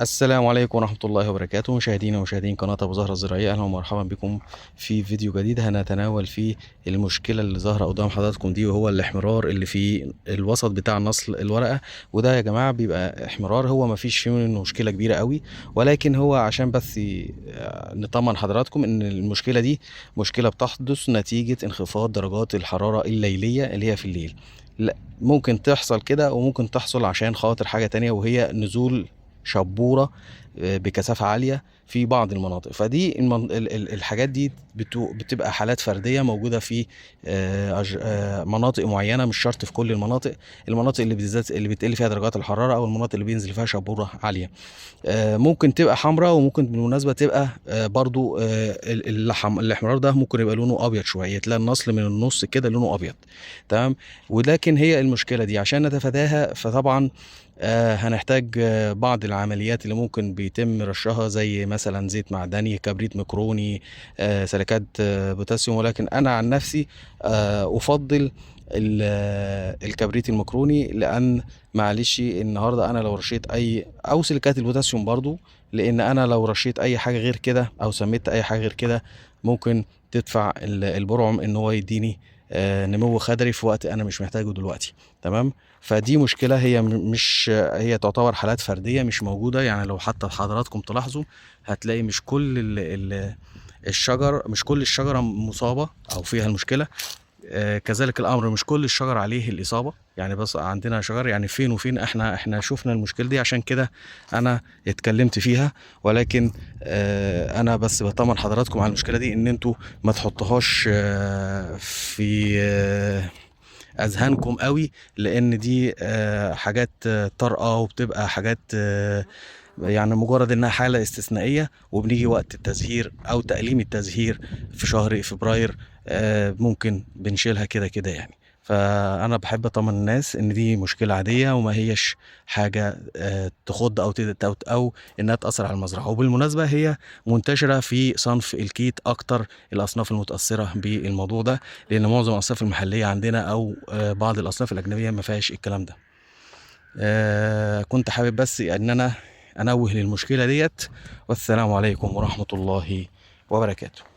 السلام عليكم ورحمة الله وبركاته، مشاهدينا ومشاهدين قناة أبو زهرة الزراعية، أهلا ومرحبا بكم في فيديو جديد هنتناول فيه المشكلة اللي ظاهرة قدام حضراتكم دي، وهو الاحمرار اللي في الوسط بتاع نصل الورقة. وده يا جماعة بيبقى احمرار، هو مفيش فيه منه مشكلة كبيرة قوي، ولكن هو عشان بس نطمن حضراتكم إن المشكلة دي مشكلة بتحدث نتيجة انخفاض درجات الحرارة الليلية اللي هي في الليل. لا، ممكن تحصل كده وممكن تحصل عشان خاطر حاجة تانية، وهي نزول شبورة بكثافة عالية في بعض المناطق. فدي الحاجات دي بتبقى حالات فردية موجودة في مناطق معينة، مش شرط في كل المناطق. المناطق اللي بالذات اللي بتقل فيها درجات الحرارة، أو المناطق اللي بينزل فيها شبورة عالية، ممكن تبقى حمراء، وممكن بالمناسبة تبقى برضو الاحمرار ده ممكن يبقى لونه أبيض شوية، تلاقي النصل من النص كده لونه أبيض. تمام. ولكن هي المشكلة دي عشان نتفاداها، فطبعا هنحتاج بعض العمليات اللي ممكن بيتم رشها، زي مثلا زيت معدني، كبريت ميكروني، سيليكات بوتاسيوم. ولكن انا عن نفسي افضل الكبريت الميكروني، لان معلش النهارده انا لو رشيت اي او سيليكات البوتاسيوم برضو، لان انا لو رشيت اي حاجه غير كده او سميت اي حاجه غير كده، ممكن تدفع البرعم ان هو يديني نمو خضري في وقت انا مش محتاجه دلوقتي. تمام. فدي مشكلة، هي مش هي تعتبر حالات فردية مش موجودة. يعني لو حتى حضراتكم تلاحظوا، هتلاقي مش كل الشجر، مش كل الشجرة مصابة أو فيها المشكلة. كذلك الأمر مش كل الشجر عليه الإصابة. يعني بس عندنا شجر يعني فين وفين احنا شفنا المشكلة دي، عشان كده أنا اتكلمت فيها. ولكن أنا بس بطمن حضراتكم على المشكلة دي، إن انتوا ما تحطوهاش في اذهانكم قوي، لان دي حاجات طارئه، وبتبقى حاجات يعني مجرد انها حاله استثنائيه، وبنيجي وقت التزهير او تقليم التزهير في شهر فبراير ممكن بنشيلها كده كده يعني. فانا بحب اطمن الناس ان دي مشكله عاديه، وما هيش حاجه تخض او انها تاثر على المزرعه. وبالمناسبه هي منتشره في صنف الكيت اكتر، الاصناف المتاثره بالموضوع ده، لان معظم الاصناف المحليه عندنا او بعض الاصناف الاجنبيه ما فيهاش الكلام ده. كنت حابب بس ان انا انوه للمشكله ديت. والسلام عليكم ورحمه الله وبركاته.